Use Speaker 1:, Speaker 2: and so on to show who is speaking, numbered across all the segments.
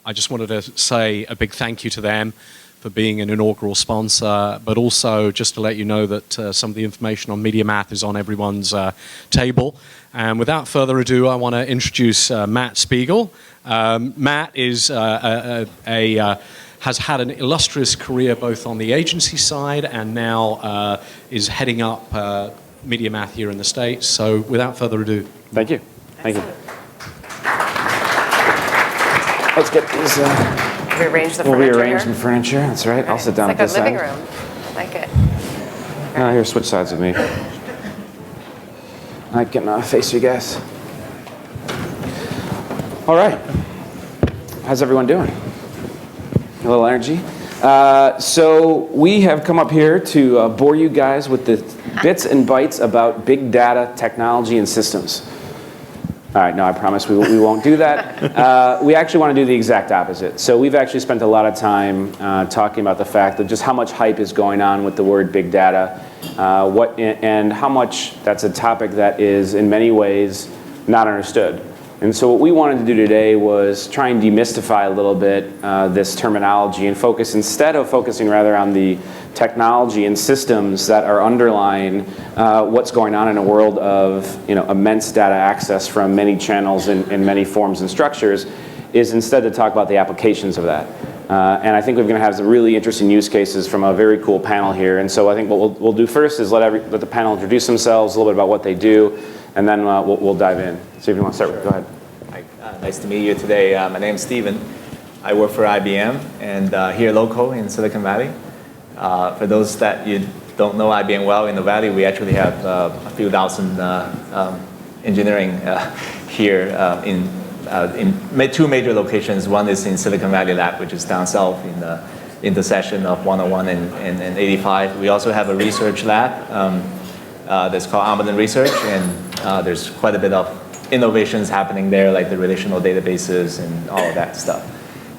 Speaker 1: I just wanted to say a big thank you to them for being an inaugural sponsor, but also just to let you know that some of the information on MediaMath is on everyone's table. And without further ado, I want to introduce Matt Spiegel. Matt is has had an illustrious career both on the agency side and now is heading up MediaMath here in the States. So without further ado.
Speaker 2: Thank you. Thank you. Let's get these.
Speaker 3: Rearrange the
Speaker 2: we'll
Speaker 3: furniture
Speaker 2: rearrange
Speaker 3: here.
Speaker 2: some furniture. That's right. I'll sit down at this
Speaker 3: It's like
Speaker 2: side.
Speaker 3: a living room. I like it.
Speaker 2: Here, switch sides with me. I can face you guys. All right. How's everyone doing? A little energy? So we have come up here to bore you guys with the bits and bytes about big data, technology, and systems. All right, no, I promise we won't do that. We actually want to do the exact opposite. So we've actually spent a lot of time talking about the fact that just how much hype is going on with the word big data, and how much that's a topic that is in many ways not understood. And so what we wanted to do today was try and demystify a little bit this terminology and focus, instead of focusing rather on the technology and systems that are underlying what's going on in a world of immense data access from many channels in many forms and structures, is instead to talk about the applications of that. And I think we're going to have some really interesting use cases from a very cool panel here. And so I think what we'll do first is let the panel introduce themselves, a little bit about what they do, and then we'll dive in. So if you want to start with, go ahead.
Speaker 4: Hi, nice to meet you today. My name is Steven. I work for IBM and here local in Silicon Valley. For those that you don't know IBM well in the Valley, we actually have a few thousand engineering here in two major locations. One is in Silicon Valley Lab, which is down south in the intersection of 101 and 85. We also have a research lab that's called Almaden Research, and there's quite a bit of innovations happening there, like the relational databases and all of that stuff.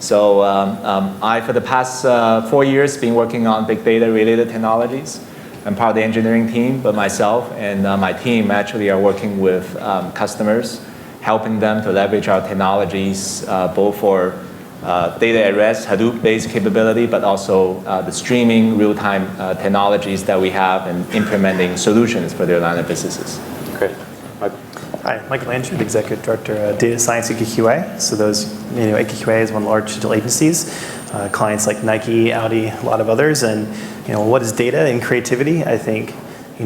Speaker 4: So I, for the past 4 years, been working on big data related technologies. I'm part of the engineering team, but myself and my team actually are working with customers, helping them to leverage our technologies, both for data at rest, Hadoop-based capability, but also the streaming real-time technologies that we have and implementing solutions for their line of businesses.
Speaker 2: Great.
Speaker 5: Hi, Michael Landry, the Executive Director of Data Science at AKQA. So those, AKQA is one of the large digital agencies. Clients like Nike, Audi, a lot of others. And what is data and creativity? I think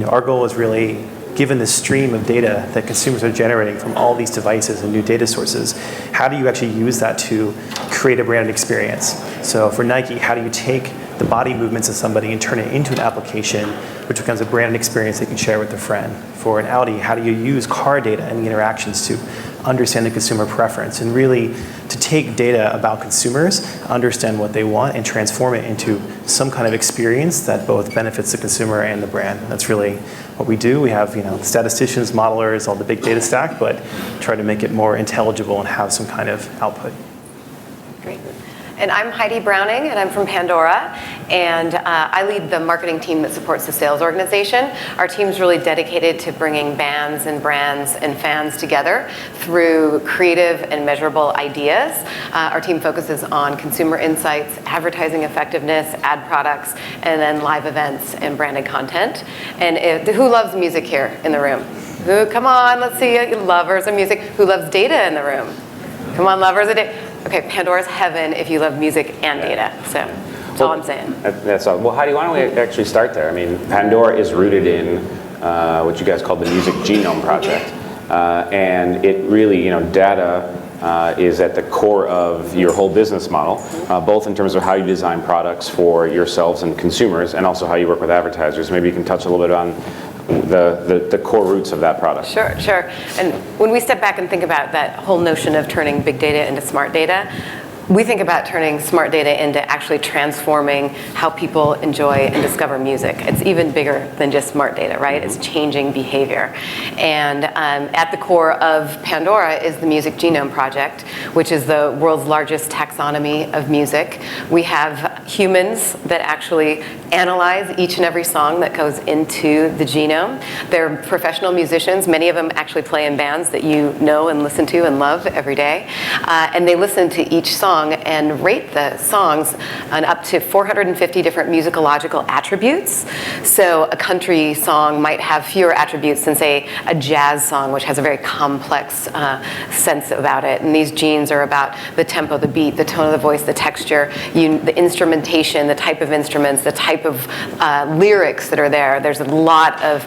Speaker 5: our goal is really, given the stream of data that consumers are generating from all these devices and new data sources, how do you actually use that to create a branded experience? So for Nike, how do you take the body movements of somebody and turn it into an application which becomes a branded experience they can share with a friend? For an Audi, how do you use car data and the interactions to understand the consumer preference and really to take data about consumers, understand what they want, and transform it into some kind of experience that both benefits the consumer and the brand. That's really what we do. We have statisticians, modelers, all the big data stack, but try to make it more intelligible and have some kind of output.
Speaker 3: Great. And I'm Heidi Browning, and I'm from Pandora, and I lead the marketing team that supports the sales organization. Our team's really dedicated to bringing bands and brands and fans together through creative and measurable ideas. Our team focuses on consumer insights, advertising effectiveness, ad products, and then live events and branded content. And who loves music here in the room? Come on, let's see you lovers of music. Who loves data in the room? Come on, lovers of data. Okay, Pandora's heaven if you love music and data. So that's all I'm saying.
Speaker 2: That's all. Well, Heidi, why don't we actually start there? I mean, Pandora is rooted in what you guys call the Music Genome Project. And it really, data is at the core of your whole business model, both in terms of how you design products for yourselves and consumers, and also how you work with advertisers. Maybe you can touch a little bit on the core roots of that product.
Speaker 3: Sure. And when we step back and think about that whole notion of turning big data into smart data, we think about turning smart data into actually transforming how people enjoy and discover music. It's even bigger than just smart data, right? It's changing behavior. And at the core of Pandora is the Music Genome Project, which is the world's largest taxonomy of music. We have humans that actually analyze each and every song that goes into the genome. They're professional musicians. Many of them actually play in bands that you know and listen to and love every day. And they listen to each song song and rate the songs on up to 450 different musicological attributes. So a country song might have fewer attributes than, say, a jazz song, which has a very complex sense about it. And these genes are about the tempo, the beat, the tone of the voice, the texture, the instrumentation, the type of instruments, the type of lyrics that are there. There's a lot of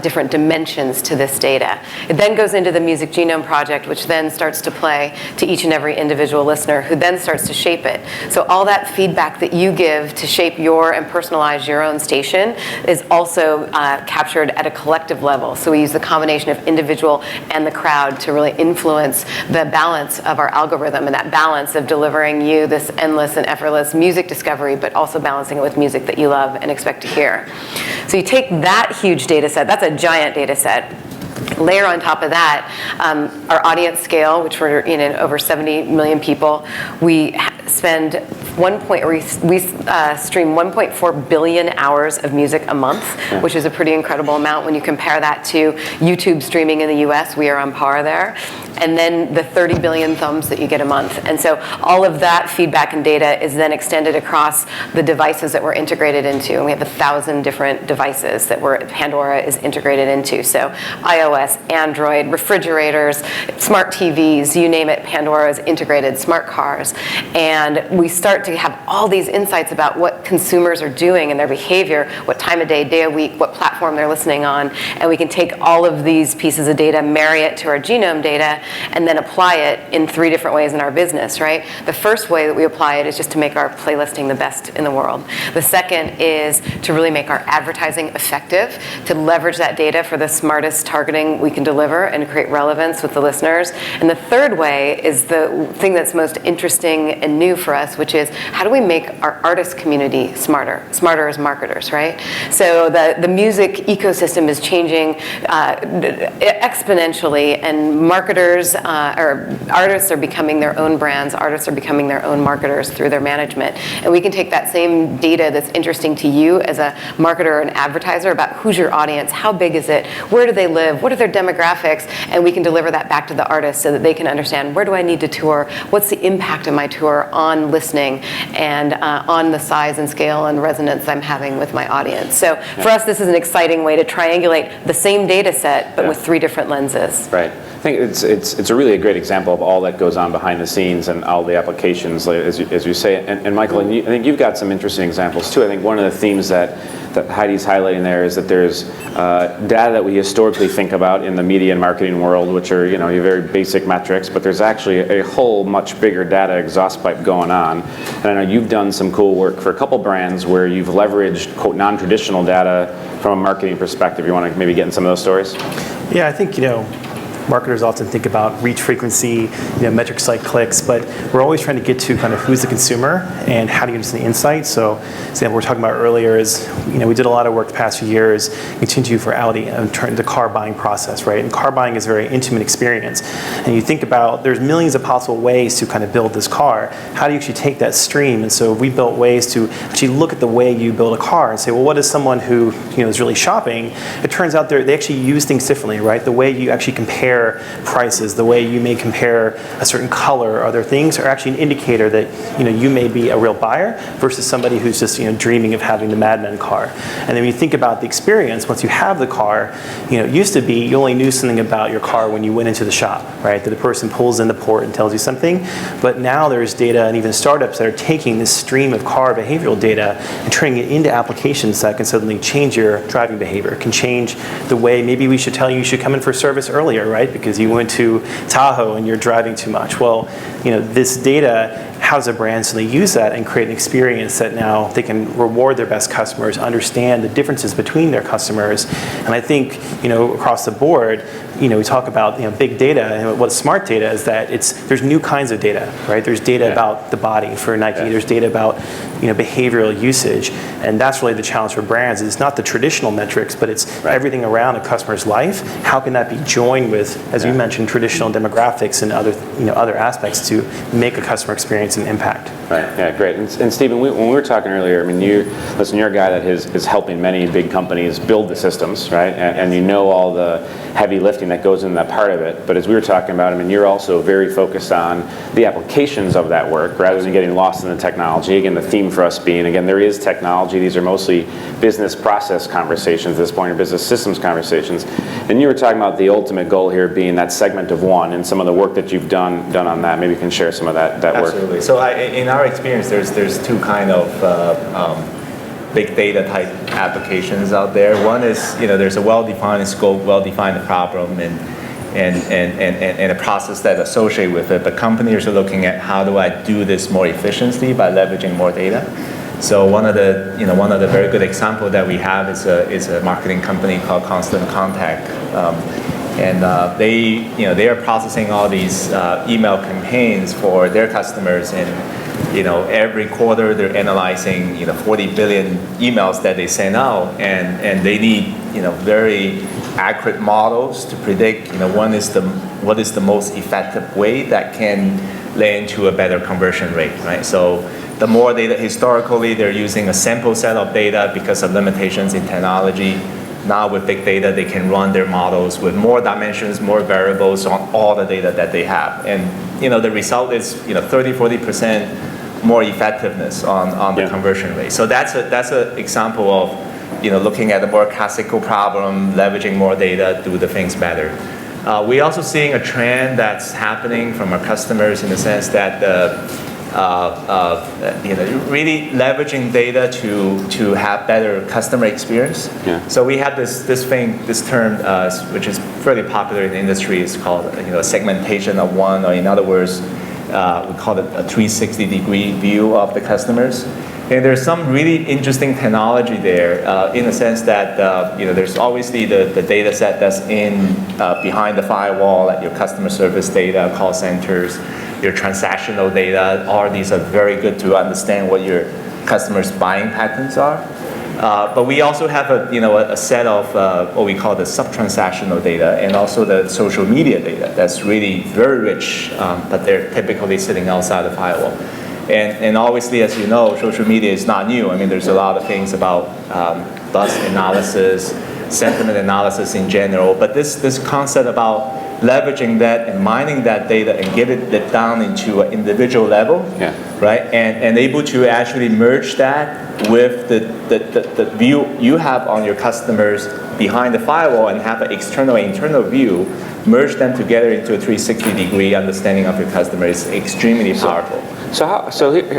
Speaker 3: different dimensions to this data. It then goes into the Music Genome Project, which then starts to play to each and every individual listener, who then starts to shape it. So all that feedback that you give to shape your and personalize your own station is also captured at a collective level. So we use the combination of individual and the crowd to really influence the balance of our algorithm, and that balance of delivering you this endless and effortless music discovery, but also balancing it with music that you love and expect to hear. So you take that huge data set, that's a giant data set. Layer on top of that, our audience scale, which we're in over 70 million people. We spend we stream 1.4 billion hours of music a month, which is a pretty incredible amount when you compare that to YouTube streaming in the US. We are on par there. And then the 30 billion thumbs that you get a month. And so all of that feedback and data is then extended across the devices that we're integrated into. And we have 1,000 different devices that Pandora is integrated into. So iOS, Android, refrigerators, smart TVs, you name it, Pandora is integrated, smart cars. And we start to have all these insights about what consumers are doing and their behavior, what time of day of week, what platform they're listening on. And we can take all of these pieces of data, marry it to our genome data, and then apply it in 3 different ways in our business, right? The first way that we apply it is just to make our playlisting the best in the world. The second is to really make our advertising effective, to leverage that data for the smartest targeting we can deliver and create relevance with the listeners. And the third way is the thing that's most interesting and new for us, which is how do we make our artist community smarter as marketers, right? So the music ecosystem is changing exponentially, and marketers or artists are becoming their own brands, artists are becoming their own marketers through their management. And we can take that same data that's interesting to you as a marketer or an advertiser about who's your audience, how big is it, where do they live, what are their demographics, and we can deliver that back to the artist so that they can understand where do I need to tour, what's the impact of my tour on listening and on the size and scale and resonance I'm having with my audience. So for us, this is an exciting way to triangulate the same data set, but with 3 different lenses.
Speaker 2: Right. I think it's a really a great example of all that goes on behind the snes and all the applications, as you say. And Michael, I think you've got some interesting examples too. I think one of the themes that Heidi's highlighting there is that there's data that we historically think about in the media and marketing world, which are your very basic metrics, but there's actually a whole much bigger data exhaust pipe going on. And I know you've done some cool work for a couple brands where you've leveraged, quote, non-traditional data from a marketing perspective. You want to maybe get in some of those stories?
Speaker 5: Yeah, I think, marketers often think about reach frequency, metrics like clicks, but we're always trying to get to kind of who's the consumer and how to get into the insights. So, the example we were talking about earlier is, we did a lot of work the past few years, continue for Audi, and the car buying process, right? And car buying is a very intimate experience. And you think about, there's millions of possible ways to kind of build this car. How do you actually take that stream? And so we built ways to actually look at the way you build a car and say, well, what is someone who is really shopping? It turns out they actually use things differently, right? The way you actually compare prices, the way you may compare a certain color or other things are actually an indicator that you may be a real buyer versus somebody who's just dreaming of having the Mad Men car. And then when you think about the experience, once you have the car, it used to be you only knew something about your car when you went into the shop, right? That the person pulls in the port and tells you something. But now there's data and even startups that are taking this stream of car behavioral data and turning it into applications that can suddenly change your driving behavior, can change the way maybe we should tell you should come in for service earlier, right? Because you went to Tahoe and you're driving too much. Well, this data, how does a brand suddenly use that and create an experience that now they can reward their best customers, understand the differences between their customers. And I think, across the board, we talk about big data, and what's smart data is that there's new kinds of data, right? There's data about the body for Nike. There's data about behavioral usage, and that's really the challenge for brands. It's not the traditional metrics, but it's everything around a customer's life. How can that be joined with, as you mentioned, traditional demographics and other other aspects to make a customer experience made some impact.
Speaker 2: Right. Yeah. Great. And Stephen, when we were talking earlier, I mean, you're a guy that is helping many big companies build the systems, right? And you know all the heavy lifting that goes into that part of it. But as we were talking about, I mean, you're also very focused on the applications of that work rather than getting lost in the technology. Again, the theme for us being, again, there is technology. These are mostly business process conversations at this point, or business systems conversations. And you were talking about the ultimate goal here being that segment of one, and some of the work that you've done on that. Maybe you can share some of that work.
Speaker 4: Absolutely. So in our experience, there's two kind of big data type applications out there. One is, there's a well-defined scope, well-defined problem, and a process that's associated with it. But companies are looking at how do I do this more efficiently by leveraging more data. So one of the very good examples that we have is a marketing company called Constant Contact. And they are processing all these email campaigns for their customers, and every quarter they're analyzing 40 billion emails that they send out, and they need very accurate models to predict what is the most effective way that can lead to a better conversion rate, right? So the more data, historically they're using a sample set of data because of limitations in technology. Now with big data, they can run their models with more dimensions, more variables on all the data that they have. And the result is 30-40% more effectiveness on the conversion rate. So that's an example of looking at a more classical problem, leveraging more data, do the things better. We're also seeing a trend that's happening from our customers in the sense that really leveraging data to have better customer experience. Yeah. So we have this term which is fairly popular in the industry. It's called segmentation of one, or in other words, we call it a 360-degree view of the customers. And there's some really interesting technology there in the sense that there's obviously the data set that's behind the firewall, like your customer service data, call centers, your transactional data. All these are very good to understand what your customers' buying patterns are. But we also have a set of what we call the sub-transactional data, and also the social media data that's really very rich, but they're typically sitting outside the firewall. And obviously, as you know, social media is not new. I mean, there's a lot of things about buzz analysis, sentiment analysis in general. But this concept about leveraging that and mining that data and get it down into an individual level, right? And able to actually merge that with the view you have on your customers behind the firewall, and have an external and internal view, merge them together into a 360-degree understanding of your customer is extremely powerful.
Speaker 2: So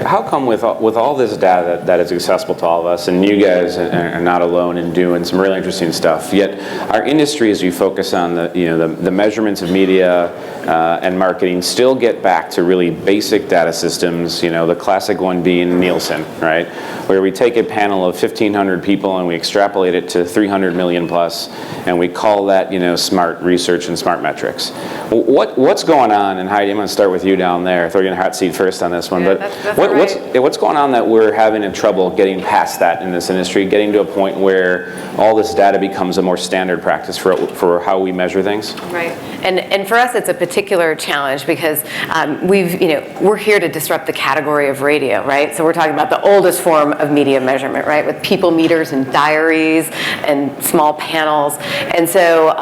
Speaker 2: how come with all this data that is accessible to all of us, and you guys are not alone in doing some really interesting stuff, yet our industry, as you focus on the measurements of media and marketing, still get back to really basic data systems, the classic one being Nielsen, right? Where we take a panel of 1,500 people and we extrapolate it to 300 million plus, and we call that smart research and smart metrics. What's going on? And Heidi, I'm going to start with you down there. Throw you in a hot seat first on this one.
Speaker 3: Yeah,
Speaker 2: but
Speaker 3: right.
Speaker 2: what's going on that we're having trouble getting past that in this industry, getting to a point where all this data becomes a more standard practice for how we measure things?
Speaker 3: Right. And for us, it's a particular challenge because we're here to disrupt the category of radio, right? So we're talking about the oldest form of media measurement, right? With people meters and diaries and small panels. And so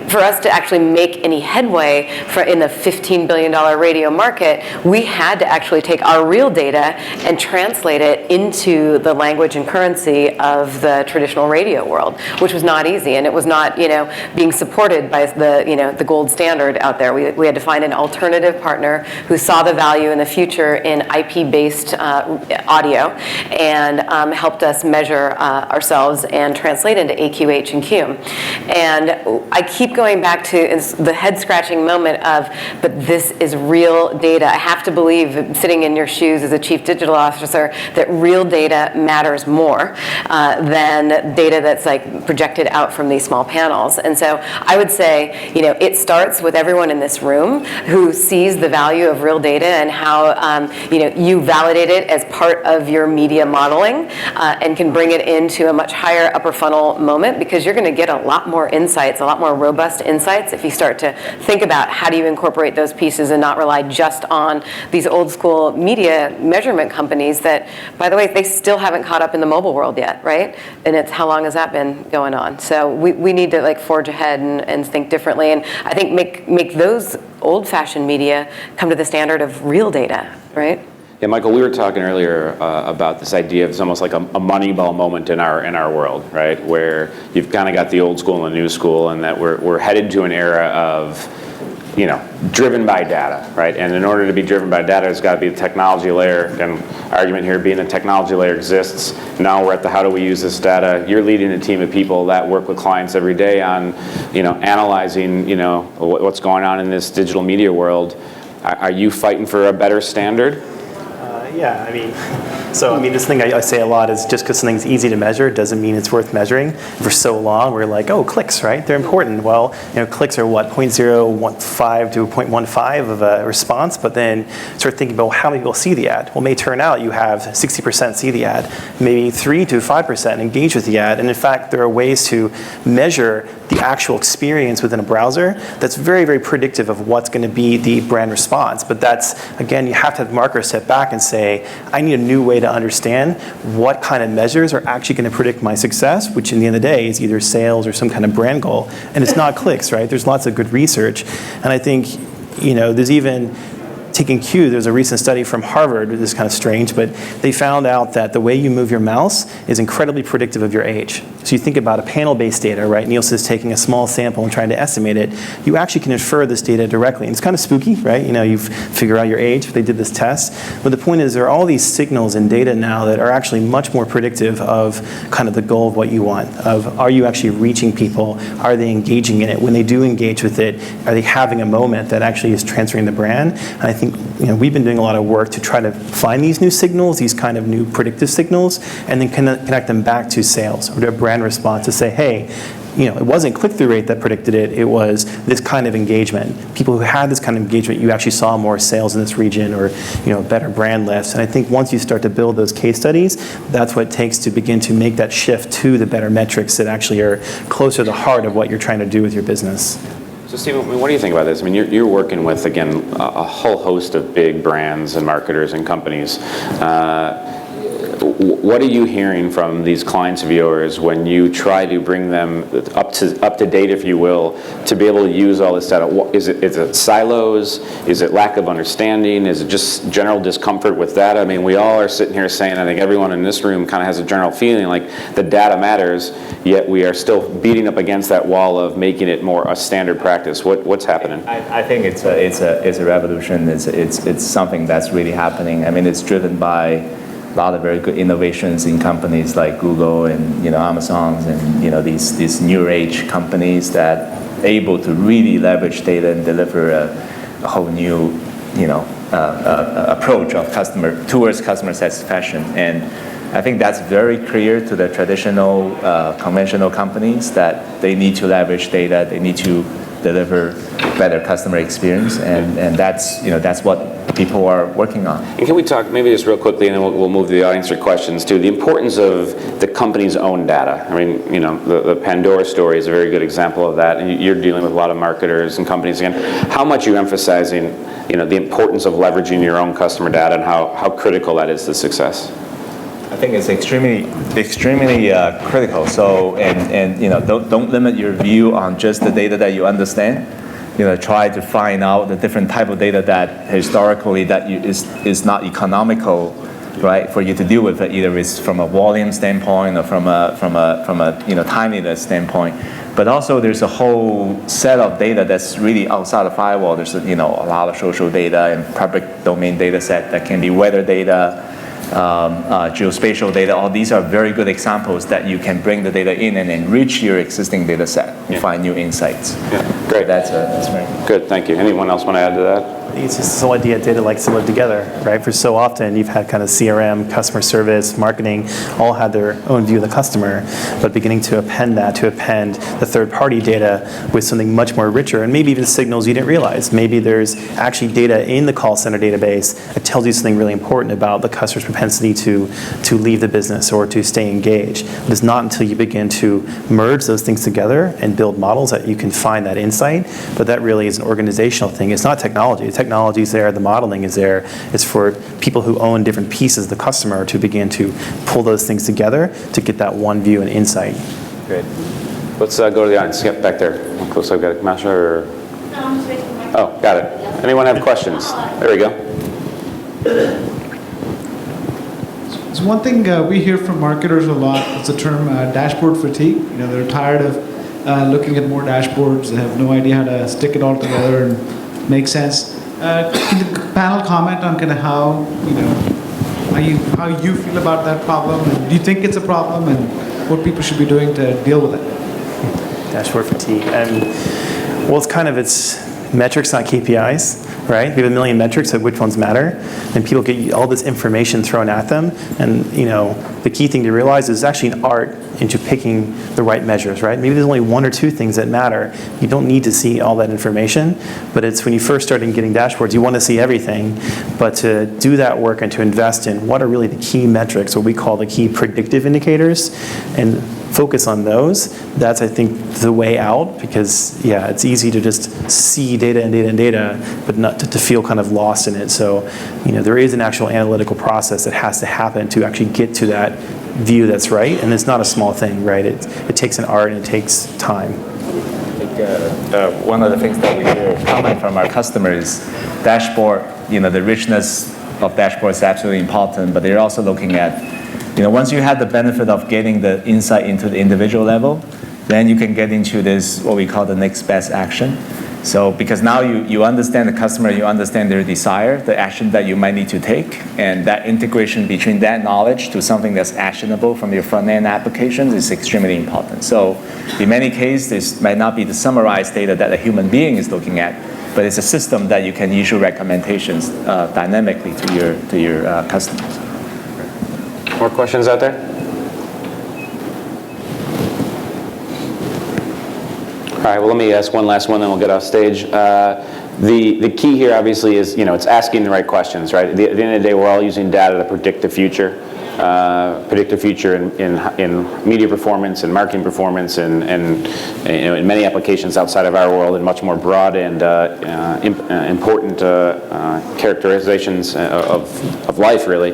Speaker 3: for us to actually make any headway in the $15 billion radio market, we had to actually take our real data and translate it into the language and currency of the traditional radio world, which was not easy, and it was not being supported by the gold standard out there. We had to find an alternative partner who saw the value in the future in IP-based audio, and helped us measure ourselves and translate into AQ, H, and Q. And I keep going back to the head-scratching moment of, but this is real data. I have to believe, sitting in your shoes as a chief digital officer, that real data matters more than data that's like projected out from these small panels. And so I would say, it starts with everyone in this room who sees the value of real data and how you validate it as part of your media modeling and can bring it into a much higher upper funnel moment, because you're going to get a lot more insights, a lot more robust insights if you start to think about how do you incorporate those pieces and not rely just on these old school media measurement companies that, by the way, they still haven't caught up in the mobile world yet, right? And it's how long has that been going on? So we need to like forge ahead and think differently, and I think make those old-fashioned media come to the standard of real data, right?
Speaker 2: Yeah, Michael, we were talking earlier about this idea of it's almost like a Moneyball moment in our world, right? Where you've kind of got the old school and the new school, and that we're headed to an era of, you know, driven by data, right? And in order to be driven by data, there's got to be a technology layer. And argument here being a technology layer exists. Now we're at the how do we use this data. You're leading a team of people that work with clients every day on, you know, analyzing, you know, what's going on in this digital media world. Are you fighting for a better standard?
Speaker 5: Yeah, I mean, this thing I say a lot is just because something's easy to measure doesn't mean it's worth measuring. For so long, we're like, oh, clicks, right? They're important. Well, you know, clicks are what, 0.015 to 0.15 of a response, but then start thinking about how many people see the ad. Well, it may turn out you have 60% see the ad, maybe 3 to 5% engage with the ad, and in fact, there are ways to measure the actual experience within a browser that's very, very predictive of what's going to be the brand response. But that's, again, you have to have markers step back and say, I need a new way to understand what kind of measures are actually going to predict my success, which in the end of the day is either sales or some kind of brand goal. And it's not clicks, right? There's lots of good research. And I think, you know, there's even taking cue, there's a recent study from Harvard, this is kind of strange, but they found out that the way you move your mouse is incredibly predictive of your age. So you think about a panel-based data, right? Nielsen is taking a small sample and trying to estimate it. You actually can infer this data directly. And it's kind of spooky, right? You know, you figure out your age, they did this test. But the point is there are all these signals in data now that are actually much more predictive of kind of the goal of what you want, of are you actually reaching people? Are they engaging in it? When they do engage with it, are they having a moment that actually is transferring the brand? And I think, you know, we've been doing a lot of work to try to find these new signals, these kind of new predictive signals, and then connect them back to sales or to a brand response to say, hey, you know, it wasn't click-through rate that predicted it, it was this kind of engagement. People who had this kind of engagement, you actually saw more sales in this region or, you know, better brand lifts. And I think once you start to build those case studies, that's what it takes to begin to make that shift to the better metrics that actually are closer to the heart of what you're trying to do with your business.
Speaker 2: So Stephen, what do you think about this? I mean, you're working with, again, a whole host of big brands and marketers and companies. What are you hearing from these clients of yours when you try to bring them up to date, if you will, to be able to use all this data? Is it silos? Is it lack of understanding? Is it just general discomfort with data? I mean, we all are sitting here saying, I think everyone in this room kind of has a general feeling like the data matters, yet we are still beating up against that wall of making it more a standard practice. What's happening?
Speaker 4: I think it's a revolution. It's something that's really happening. I mean, it's driven by a lot of very good innovations in companies like Google and, you know, Amazon's and, you know, these new age companies that are able to really leverage data and deliver a whole new, you know, approach of towards customer satisfaction. And I think that's very clear to the traditional conventional companies that they need to leverage data, they need to deliver better customer experience, and that's, you know, that's what people are working on.
Speaker 2: And can we talk maybe just real quickly, and then we'll move to the audience for questions too, the importance of the company's own data. I mean, you know, the Pandora story is a very good example of that, and you're dealing with a lot of marketers and companies. Again, how much are you emphasizing, you know, the importance of leveraging your own customer data and how critical that is to success?
Speaker 4: I think it's extremely critical. So, and you know, don't limit your view on just the data that you understand. You know, try to find out the different type of data that historically is not economical, right, for you to deal with it. Either it's from a volume standpoint or from a you know, timeliness standpoint. But also there's a whole set of data that's really outside of firewall. There's, you know, a lot of social data and public domain data set that can be weather data, geospatial data. All these are very good examples that you can bring the data in and enrich your existing data set and find new insights.
Speaker 2: Yeah, great.
Speaker 4: That's very
Speaker 2: good. Thank you. Anyone else want to add to that?
Speaker 5: It's just this whole idea data likes to live together, right? For so often you've had kind of CRM, customer service, marketing, all had their own view of the customer, but beginning to append the third-party data with something much more richer, and maybe even signals you didn't realize. Maybe there's actually data in the call center database that tells you something really important about the customer's propensity to leave the business or to stay engaged. But it's not until you begin to merge those things together and build models that you can find that insight, but that really is an organizational thing. It's not technology, it's technology is there, the modeling is there. It's for people who own different pieces of the customer to begin to pull those things together to get that one view and insight.
Speaker 2: Great. Let's go to the audience. Yep, back there. Close up. Got a master.
Speaker 6: No, I'm just waiting for my.
Speaker 2: Oh, got it. Anyone have questions? There we go.
Speaker 7: So one thing we hear from marketers a lot is the term dashboard fatigue. You know, they're tired of looking at more dashboards. They have no idea how to stick it all together and make sense. Can the panel comment on kind of how, you know, how you feel about that problem? And do you think it's a problem, and what people should be doing to deal with it?
Speaker 5: Dashboard fatigue. And well, it's metrics, not KPIs, right? We have a million metrics of which ones matter, and people get all this information thrown at them. And you know, the key thing to realize is actually an art into picking the right measures, right? Maybe there's only one or two things that matter. You don't need to see all that information, but it's when you first start getting dashboards, you want to see everything. But to do that work and to invest in what are really the key metrics, what we call the key predictive indicators, and focus on those, that's, I think, the way out, because, yeah, it's easy to just see data and data and data, but not to feel kind of lost in it. So, you know, there is an actual analytical process that has to happen to actually get to that view that's right, and it's not a small thing, right? It takes an art and it takes time.
Speaker 4: One of the things that we hear common from our customers, dashboard, you know, the richness of dashboard is absolutely important, but they're also looking at, you know, once you have the benefit of getting the insight into the individual level, then you can get into this, what we call the next best action. So because now you understand the customer, you understand their desire, the action that you might need to take, and that integration between that knowledge to something that's actionable from your front-end applications is extremely important. So in many cases, this might not be the summarized data that a human being is looking at, but it's a system that you can issue recommendations dynamically to your customers.
Speaker 2: More questions out there? All right, well, let me ask one last one, then we'll get off stage. The key here, obviously, is, you know, it's asking the right questions, right? At the end of the day, we're all using data to predict the future. In media performance and marketing performance and you know, in many applications outside of our world, and much more broad and important characterizations of life, really.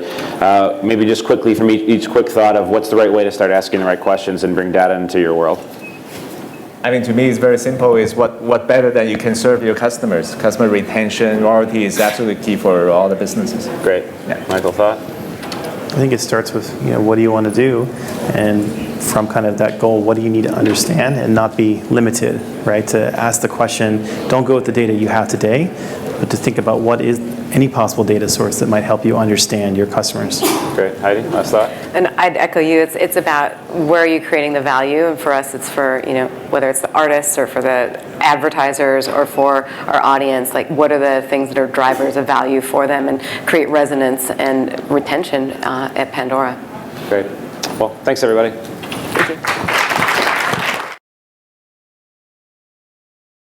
Speaker 2: Maybe just quickly from each quick thought of what's the right way to start asking the right questions and bring data into your world.
Speaker 4: I mean, to me, it's very simple. Is what better than you can serve your customers? Customer retention, loyalty is absolutely key for all the businesses.
Speaker 2: Great. Yeah. Michael, thought?
Speaker 5: I think it starts with, you know, what do you want to do, and from kind of that goal, what do you need to understand and not be limited, right? To ask the question, don't go with the data you have today, but to think about what is any possible data source that might help you understand your customers.
Speaker 2: Great. Heidi, last thought?
Speaker 3: And I'd echo you. It's about where are you creating the value, and for us, it's for, you know, whether it's the artists or for the advertisers or for our audience. Like, what are the things that are drivers of value for them, and create resonance and retention at Pandora.
Speaker 2: Great. Well, thanks everybody.
Speaker 3: Thank you.